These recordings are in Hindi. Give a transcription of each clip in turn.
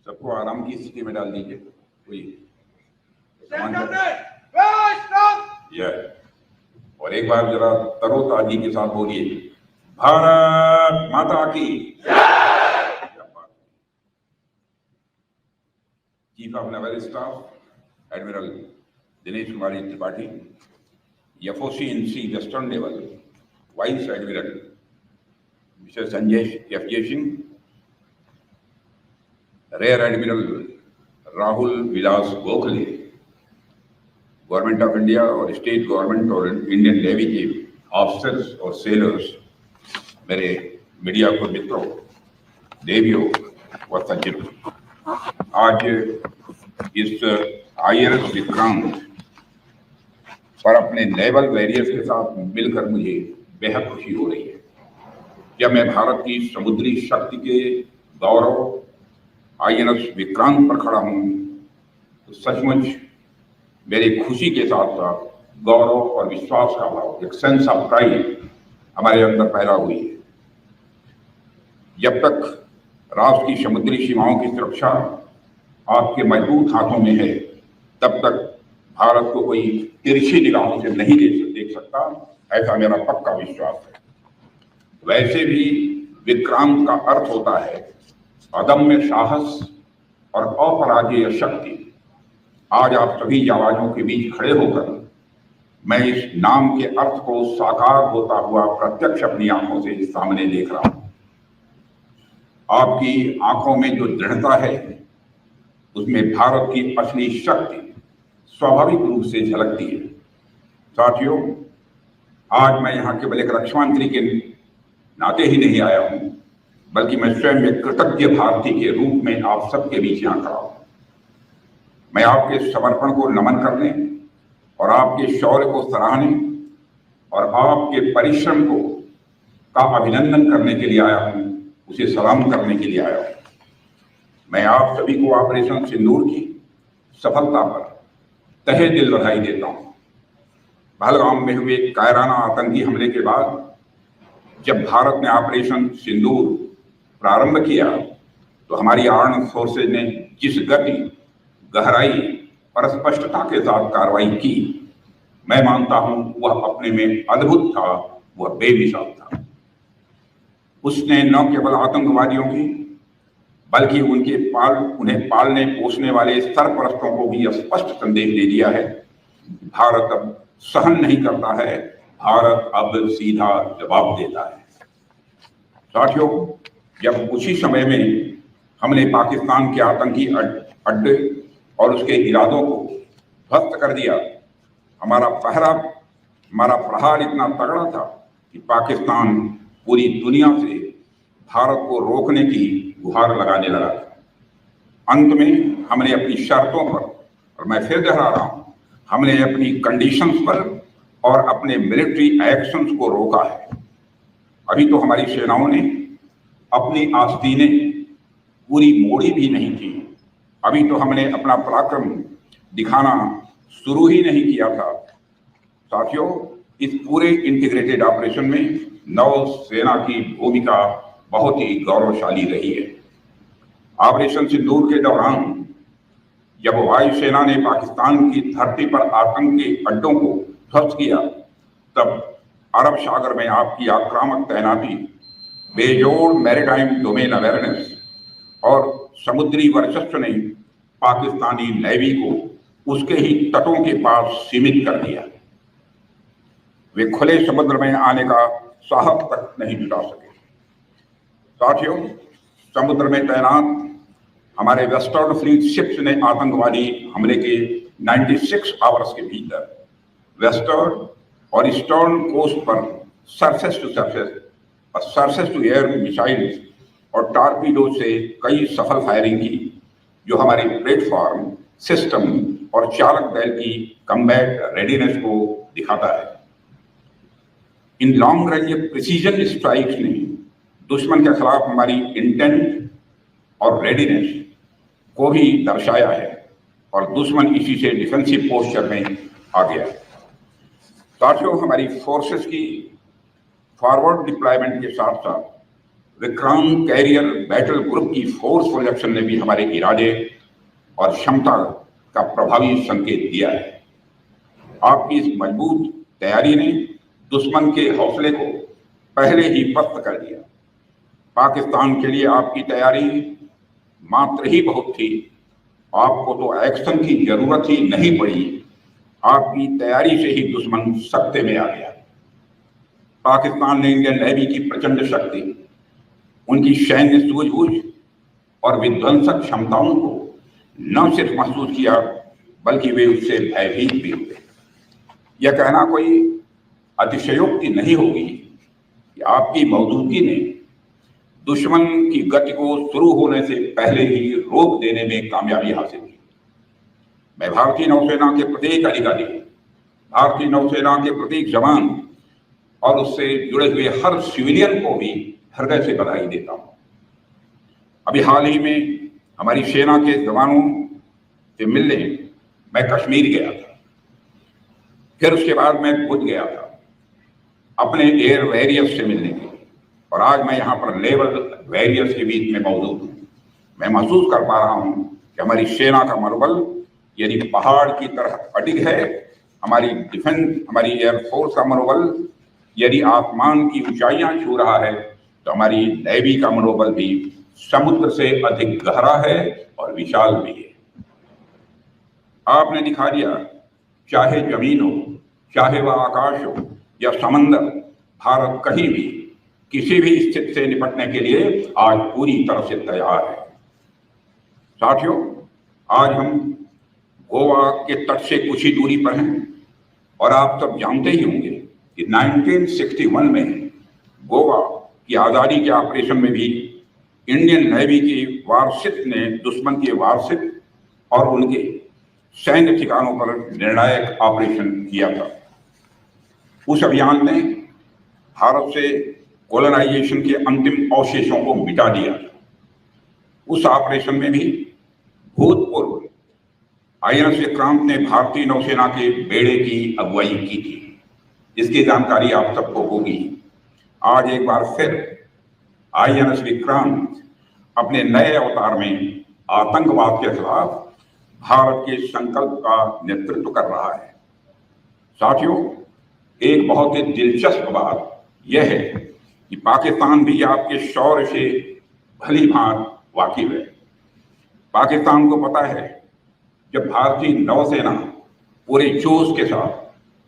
सबको आराम की स्थिति में डाल दीजिए। कोई और एक बार जरा तरोताजी के साथ बोलिए, भारत माता की। Chief of naval staff admiral Dinesh Kumari Tripathi, FOC in C western naval vice admiral mister Sanjay F J Singh, rear admiral Rahul Vilas Gokhale, government of India और स्टेट गवर्नमेंट और इंडियन नेवी के ऑफिसर्स और सेलर्स, मेरे मीडिया को मित्रों, देवियों व सज्जनों, आज इस INS विक्रांत पर अपने नेवल वॉरियर्स के साथ मिलकर मुझे बेहद खुशी हो रही है। जब मैं भारत की समुद्री शक्ति के गौरव INS विक्रांत पर खड़ा हूं तो सचमुच मेरी खुशी के साथ साथ गौरव और विश्वास का भाव, एक सेंस ऑफ प्राइड हमारे अंदर पैदा हुई है। जब तक राष्ट्र की समुद्री सीमाओं की सुरक्षा आपके मजबूत हाथों में है, तब तक भारत को कोई तिरछी निगाहों से नहीं देख सकता, ऐसा मेरा पक्का विश्वास है। वैसे भी विक्रांत का अर्थ होता है अदम्य साहस और अपराजेय शक्ति। आज आप सभी जवानों के बीच खड़े होकर मैं इस नाम के अर्थ को साकार होता हुआ प्रत्यक्ष अपनी आंखों से सामने देख रहा हूं। आपकी आंखों में जो दृढ़ता है उसमें भारत की असली शक्ति स्वाभाविक रूप से झलकती है। साथियों, आज मैं यहाँ केवल एक रक्षा मंत्री के नाते ही नहीं आया हूं, बल्कि मैं स्वयं एक कृतज्ञ भारतीय के रूप में आप सबके बीच यहाँ खड़ा हूं। मैं आपके समर्पण को नमन करने और आपके शौर्य को सराहने और आपके परिश्रम को का अभिनंदन करने के लिए आया हूं, उसे सलाम करने के लिए आया हूं। मैं आप सभी को ऑपरेशन सिंदूर की सफलता पर तहे दिल बधाई देता हूं। पहलगाम में हुए कायराना आतंकी हमले के बाद जब भारत ने ऑपरेशन सिंदूर प्रारंभ किया तो हमारी आर्म्ड फोर्सेज ने जिस गति, गहराई और स्पष्टता के साथ कार्रवाई की, मैं मानता हूं वह अपने में अद्भुत था, वह बेमिसाल था। उसने न केवल आतंकवादियों की बल्कि उन्हें पालने पोसने वाले सरपरस्तों को भी स्पष्ट संदेश दे दिया है, भारत अब सहन नहीं करता है, भारत अब सीधा जवाब देता है। साथियों, जब उसी समय में हमने पाकिस्तान के आतंकी अड्डे और उसके इरादों को ध्वस्त कर दिया, हमारा प्रहार इतना तगड़ा था कि पाकिस्तान पूरी दुनिया से भारत को रोकने की गुहार लगाने लगा। अंत में हमने अपनी शर्तों पर, और मैं फिर दोहरा रहा हूं, हमने अपनी कंडीशंस पर और अपने मिलिट्री एक्शंस को रोका है। अभी तो हमारी सेनाओं ने अपनी आस्तीनें पूरी मोड़ी भी नहीं की, अभी तो हमने अपना पराक्रम दिखाना शुरू ही नहीं किया था। साथियों, इस पूरे इंटीग्रेटेड ऑपरेशन में नौसेना की भूमिका बहुत ही गौरवशाली रही है। ऑपरेशन सिंदूर के दौरान जब वायुसेना ने पाकिस्तान की धरती पर आतंक के अड्डों को ध्वस्त किया, तब अरब सागर में आपकी आक्रामक तैनाती, बेजोड़ मैरीटाइम डोमेन अवेयरनेस और समुद्री वर्चस्व ने पाकिस्तानी नेवी को उसके ही तटों के पास सीमित कर दिया। वे खुले समुद्र में आने का साहस तक नहीं जुटा सके। साथियों, समुद्र में तैनात हमारे वेस्टर्न फ्लीट शिप्स ने आतंकवादी हमले के 96 आवर्स के भीतर वेस्टर्न और ईस्टर्न कोस्ट पर सरफेस टू सरफेस और सरफेस टू एयर मिसाइल्स और टारपीडो से कई सफल फायरिंग की, जो हमारी प्लेटफॉर्म, सिस्टम और चालक दल की कम्बैट रेडीनेस को दिखाता है। In long range precision strikes ने दुश्मन के खिलाफ हमारी इंटेंट और रेडीनेस को भी दर्शाया है और दुश्मन इसी से डिफेंसिव पोस्चर में आ गया। साथियों, हमारी फोर्सेस की फॉरवर्ड डिप्लॉयमेंट के साथ साथ विक्रांत कैरियर बैटल ग्रुप की फोर्सफुल एक्शन ने भी हमारे इरादे और क्षमता का प्रभावी संकेत दिया है। आपकी इस मजबूत तैयारी ने दुश्मन के हौसले को पहले ही पस्त कर दिया। पाकिस्तान के लिए आपकी तैयारी मात्र ही बहुत थी, आपको तो एक्शन की जरूरत ही नहीं पड़ी। आपकी तैयारी से ही दुश्मन सत्ते में आ गया। पाकिस्तान ने इंडियन नेवी की प्रचंड शक्ति, उनकी सैन्य सूझबूझ और विध्वंसक क्षमताओं को न सिर्फ महसूस किया बल्कि वे उससे भयभीत भी हुए। यह कहना कोई अतिशयोक्ति नहीं होगी कि आपकी मौजूदगी ने दुश्मन की गति को शुरू होने से पहले ही रोक देने में कामयाबी हासिल की। मैं भारतीय नौसेना के प्रत्येक अधिकारी, भारतीय नौसेना के प्रत्येक जवान और उससे जुड़े हुए हर सिविलियन को भी हृदय से बधाई देता हूं। अभी हाल ही में हमारी सेना के जवानों से मिलने मैं कश्मीर गया था। फिर उसके बाद मैं खुद गया था अपने एयर वॉरियर्स से मिलने के लिए, और आज मैं यहाँ पर नेवल वॉरियर्स के बीच में मौजूद हूँ। मैं महसूस कर पा रहा हूँ कि हमारी सेना का मनोबल यदि पहाड़ की तरह अडिग है, हमारी डिफेंस, हमारी एयरफोर्स का मनोबल यदि आसमान की ऊंचाइयां छू रहा है, तो हमारी नेवी का मनोबल भी समुद्र से अधिक गहरा है और विशाल भी है। आपने दिखा दिया, चाहे जमीन हो, चाहे वह आकाश हो या समंदर, भारत कहीं भी किसी भी स्थिति से निपटने के लिए आज पूरी तरह से तैयार है। साथियों, आज हम गोवा के तट से कुछ ही दूरी पर हैं और आप सब जानते ही होंगे कि 1961 में गोवा की आजादी के ऑपरेशन में भी इंडियन नेवी की वारशिप ने दुश्मन के वारशिप और उनके सैन्य ठिकानों पर निर्णायक ऑपरेशन किया था। उस अभियान ने भारत से कोलोनाइजेशन के अंतिम अवशेषों को मिटा दिया। उस ऑपरेशन में भी भूतपूर्व INS विक्रांत ने भारतीय नौसेना के बेड़े की अगुवाई की थी, जिसकी जानकारी आप सबको होगी। आज एक बार फिर INS विक्रांत अपने नए अवतार में आतंकवाद के खिलाफ भारत के संकल्प का नेतृत्व कर रहा है। साथियों, एक बहुत ही दिलचस्प बात यह है कि पाकिस्तान भी आपके शौर्य से भली भांति वाकिफ है। पाकिस्तान को पता है, जब भारतीय नौसेना पूरे जोश के साथ,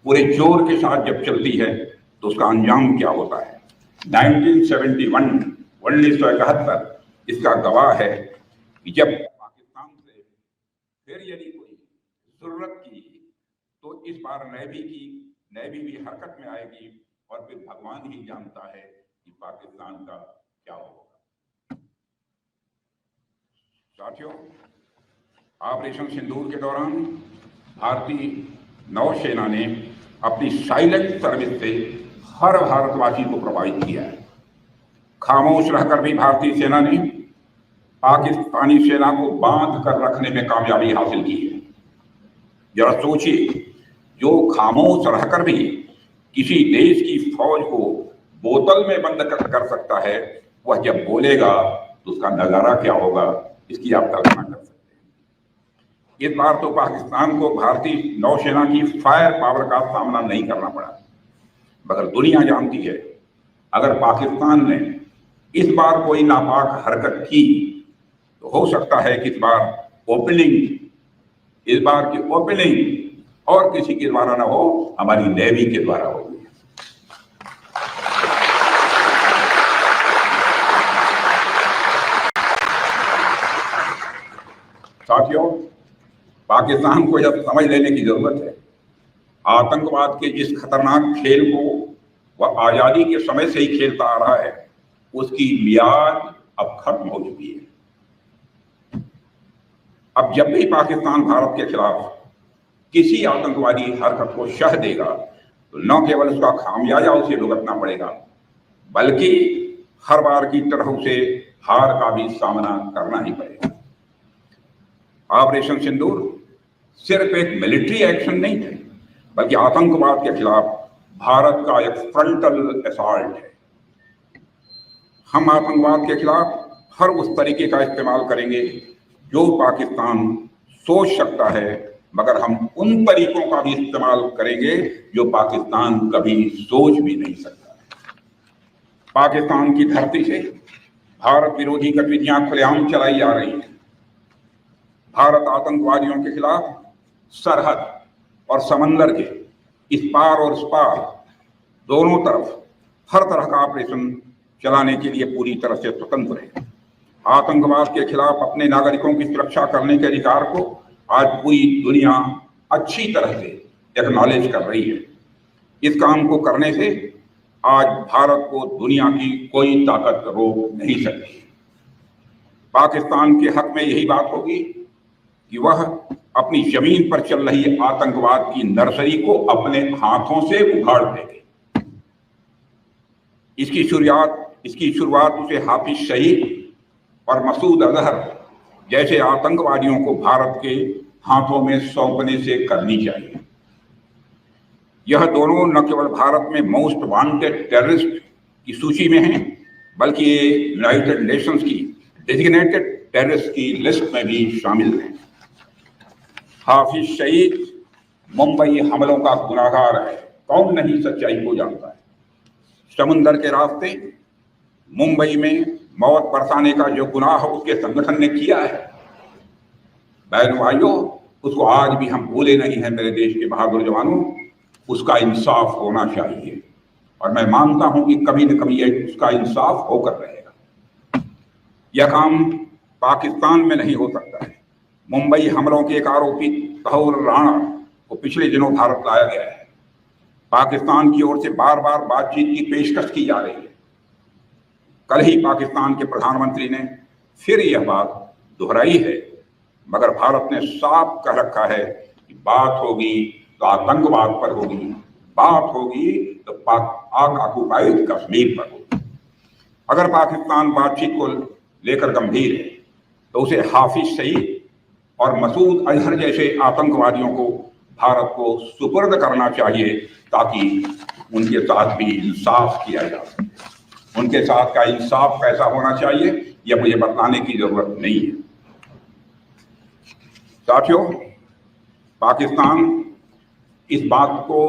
पूरे जोर के साथ जब चलती है तो उसका अंजाम क्या होता है। 1971 इसका गवाह है कि जब पाकिस्तान से फिर यदि कोई जरूरत की तो इस बार नेवी भी हरकत में आएगी और फिर भगवान ही जानता है कि पाकिस्तान का क्या होगा। साथियों, ऑपरेशन सिंदूर के दौरान भारतीय नौसेना ने अपनी साइलेंट सर्विस से हर भारतवासी को प्रभावित किया है। खामोश रहकर भी भारतीय सेना ने पाकिस्तानी सेना को बांध कर रखने में कामयाबी हासिल की है। जरा सोचिए, जो खामोश रहकर भी किसी देश की फौज को बोतल में बंद कर सकता है, वह जब बोलेगा तो उसका नजारा क्या होगा, इसकी आप कल्पना कर सकते हैं। इस बार तो पाकिस्तान को भारतीय नौसेना की फायर पावर का सामना नहीं करना पड़ा, मगर दुनिया जानती है, अगर पाकिस्तान ने इस बार कोई नापाक हरकत की तो हो सकता है कि इस बार की ओपनिंग और किसी के द्वारा ना हो, हमारी नेवी के द्वारा होगी। साथियों, पाकिस्तान को यह समझ लेने की जरूरत है, आतंकवाद के जिस खतरनाक खेल को वह आजादी के समय से ही खेलता आ रहा है, उसकी मियाद अब खत्म हो चुकी है। अब जब भी पाकिस्तान भारत के खिलाफ किसी आतंकवादी हरकत को शह देगा तो न केवल उसका खामियाजा उसे भुगतना पड़ेगा, बल्कि हर बार की तरह उसे हार का भी सामना करना ही पड़ेगा। ऑपरेशन सिंदूर सिर्फ एक मिलिट्री एक्शन नहीं है, बल्कि आतंकवाद के खिलाफ भारत का एक फ्रंटल असॉल्ट है। हम आतंकवाद के खिलाफ हर उस तरीके का इस्तेमाल करेंगे जो पाकिस्तान सोच सकता है, मगर हम उन तरीकों का भी इस्तेमाल करेंगे जो पाकिस्तान कभी सोच भी नहीं सकता। पाकिस्तान की धरती से भारत विरोधी गतिविधियां खुलेआम चलाई जा रही हैं। भारत आतंकवादियों के खिलाफ सरहद और समंदर के इस पार और उस पार दोनों तरफ हर तरह का ऑपरेशन चलाने के लिए पूरी तरह से स्वतंत्र है। आतंकवाद के खिलाफ अपने नागरिकों की सुरक्षा करने के अधिकार को आज पूरी दुनिया अच्छी तरह से एक्नॉलेज कर रही है। इस काम को करने से आज भारत को दुनिया की कोई ताकत रोक नहीं सकती। पाकिस्तान के हक में यही बात होगी कि वह अपनी जमीन पर चल रही आतंकवाद की नर्सरी को अपने हाथों से उखाड़ देंगे। इसकी शुरुआत उसे हाफिज सईद और मसूद अजहर जैसे आतंकवादियों को भारत के हाथों में सौंपने से करनी चाहिए। यह दोनों न केवल भारत में मोस्ट वांटेड टेररिस्ट की सूची में हैं, बल्कि ये यूनाइटेड नेशंस की डेजिग्नेटेड टेररिस्ट की लिस्ट में भी शामिल हैं। हाफिज सईद मुंबई हमलों का गुनाहगार है, कौन नहीं सच्चाई को जानता है। समुंदर के रास्ते मुंबई में मौत बरसाने का जो गुनाह उसके संगठन ने किया है, बहन भाइयों, उसको आज भी हम भूले नहीं हैं। मेरे देश के बहादुर जवानों, उसका इंसाफ होना चाहिए और मैं मानता हूं कि कभी न कभी उसका इंसाफ होकर रहेगा। यह काम पाकिस्तान में नहीं हो सकता है। मुंबई हमलों के एक आरोपी तहौर राणा को पिछले दिनों भारत लाया गया है। पाकिस्तान की ओर से बार बार बातचीत की पेशकश की जा रही है। कल ही पाकिस्तान के प्रधानमंत्री ने फिर यह बात दोहराई है, मगर भारत ने साफ कह रखा है कि बात होगी तो आतंकवाद पर होगी, बात होगी तो पाक ऑक्युपाइड कश्मीर पर होगी। अगर पाकिस्तान बातचीत को लेकर गंभीर है तो उसे हाफिज सईद और मसूद अजहर जैसे आतंकवादियों को भारत को सुपुर्द करना चाहिए, ताकि उनके साथ भी इंसाफ किया जा सके। उनके साथ का इंसाफ कैसा होना चाहिए यह मुझे बताने की जरूरत नहीं है। साथियों, पाकिस्तान इस बात को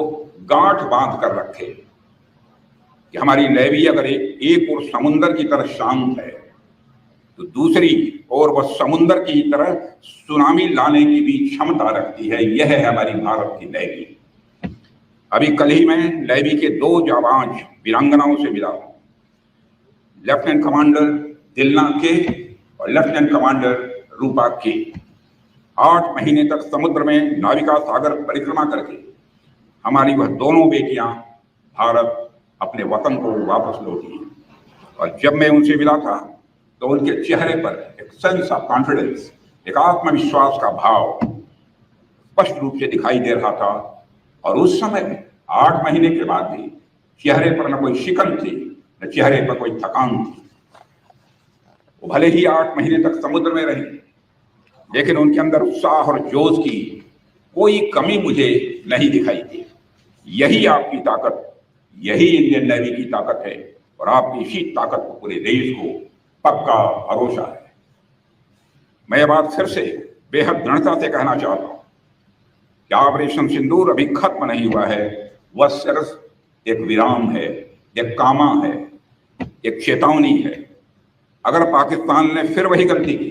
गांठ बांध कर रखे कि हमारी नेवी अगर एक ओर समुंदर की तरह शांत है तो दूसरी ओर वह समुंदर की तरह सुनामी लाने की भी क्षमता रखती है। यह है हमारी भारत की नेवी। अभी कल ही मैं नेवी के 2 जाबाज वीरांगनाओं से मिला हूं, लेफ्टिनेंट कमांडर दिलना के और लेफ्टिनेंट कमांडर रूपा के। 8 महीने तक समुद्र में नाविका सागर परिक्रमा करके हमारी वह दोनों बेटियां भारत अपने वतन को वापस लौटी। और जब मैं उनसे मिला था तो उनके चेहरे पर एक सेंस ऑफ कॉन्फिडेंस, एक आत्मविश्वास का भाव स्पष्ट रूप से दिखाई दे रहा था। और उस समय 8 महीने के बाद भी चेहरे पर न कोई शिकन थी, न चेहरे पर कोई थकान थी। वो भले ही 8 महीने तक समुद्र में रही, लेकिन उनके अंदर उत्साह और जोश की कोई कमी मुझे नहीं दिखाई दी। यही आपकी ताकत, यही इंडियन नेवी की ताकत है और आपकी इसी ताकत को पूरे देश को पक्का भरोसा है। मैं ये बात फिर से बेहद दृढ़ता से कहना चाहता हूं कि ऑपरेशन सिंदूर अभी खत्म नहीं हुआ है। वह सिर्फ एक विराम है, एक कामा है, एक चेतावनी है। अगर पाकिस्तान ने फिर वही गलती की,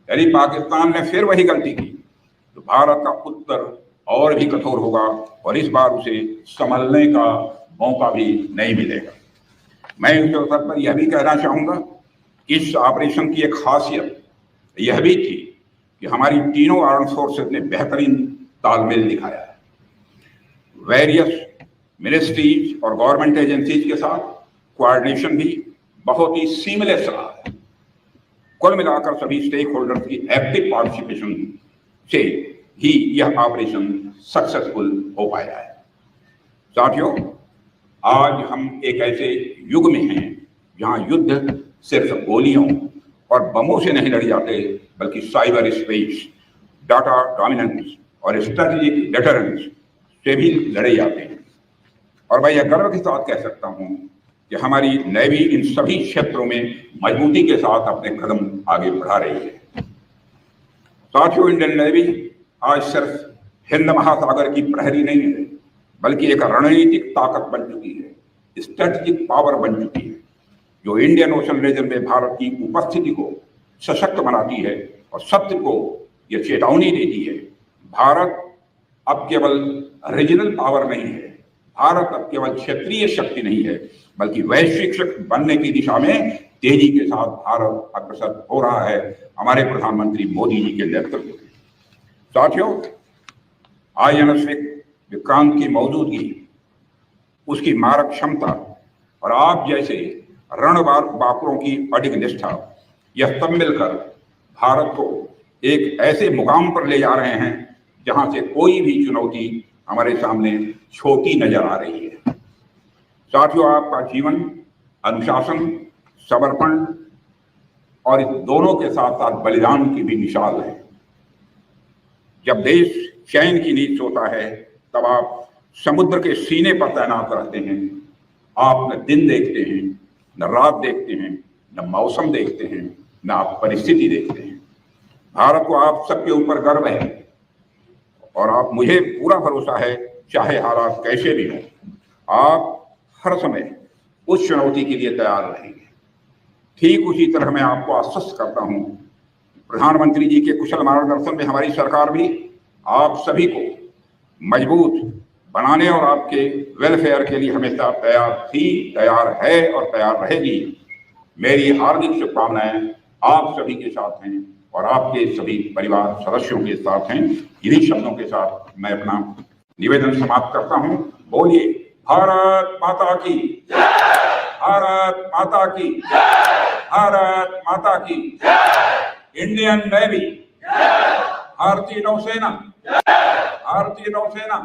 यदि पाकिस्तान ने फिर वही गलती की, तो भारत का उत्तर और भी कठोर होगा और इस बार उसे संभलने का मौका भी नहीं मिलेगा। मैं इस अवसर पर यह भी कहना चाहूंगा कि इस ऑपरेशन की एक खासियत यह भी थी कि हमारी तीनों आर्म फोर्सेस ने बेहतरीन तालमेल दिखाया है। वेरियस मिनिस्ट्रीज और गवर्नमेंट एजेंसीज के साथ कोऑर्डिनेशन भी बहुत ही सीमलेस रहा है। कुल मिलाकर सभी स्टेक होल्डर्स की एक्टिव पार्टिसिपेशन से ही यह ऑपरेशन सक्सेसफुल हो पाया है। साथियों, आज हम एक ऐसे युग में हैं जहां युद्ध सिर्फ गोलियों और बमों से नहीं लड़े जाते, बल्कि साइबर स्पेस, डाटा डोमिनेंस और स्ट्रेटेजिक डेटरेंस से भी लड़े जाते हैं। और मैं यह गर्व के साथ कह सकता हूं कि हमारी नेवी इन सभी क्षेत्रों में मजबूती के साथ अपने कदम आगे बढ़ा रही है। साथियों, इंडियन नेवी आज सिर्फ हिंद महासागर की प्रहरी नहीं है, बल्कि एक रणनीतिक ताकत बन चुकी है, स्ट्रेटेजिक पावर बन चुकी है, जो इंडियन ओशन रीजन में भारत की उपस्थिति को सशक्त बनाती है और शत्रु को यह चेतावनी देती है, भारत अब केवल रीजनल पावर नहीं है, भारत अब केवल क्षेत्रीय शक्ति नहीं है, बल्कि वैश्विक शक्ति बनने की दिशा में तेजी के साथ भारत अग्रसर हो रहा है, हमारे प्रधानमंत्री मोदी जी के नेतृत्व में। साथियों, INS विक्रांत की मौजूदगी, उसकी मारक क्षमता और आप जैसे रणबांकुरों की अडिग निष्ठा, यह सब मिलकर भारत को एक ऐसे मुकाम पर ले जा रहे हैं जहां से कोई भी चुनौती हमारे सामने छोटी नजर आ रही है। साथियों, आपका जीवन अनुशासन, समर्पण और इस दोनों के साथ साथ बलिदान की भी मिसाल है। जब देश चैन की नींद सोता है, तब आप समुद्र के सीने पर तैनात रहते हैं। आप न दिन देखते हैं, न रात देखते हैं, न मौसम देखते हैं, न आप परिस्थिति देखते हैं। भारत को आप सबके ऊपर गर्व है और आप, मुझे पूरा भरोसा है, चाहे हालात कैसे भी हों, आप हर समय उस चुनौती के लिए तैयार रहेंगे। ठीक उसी तरह मैं आपको आश्वस्त करता हूं, प्रधानमंत्री जी के कुशल मार्गदर्शन में हमारी सरकार भी आप सभी को मजबूत बनाने और आपके वेलफेयर के लिए हमेशा तैयार थी, तैयार है और तैयार रहेगी। मेरी हार्दिक शुभकामनाएं आप सभी के साथ हैं और आपके सभी परिवार सदस्यों के साथ हैं। इन्हीं शब्दों के साथ मैं अपना निवेदन समाप्त करता हूं। बोलिए भारत माता की, भारत माता की, भारत माता की। इंडियन नेवी, भारतीय नौसेना, भारतीय नौसेना।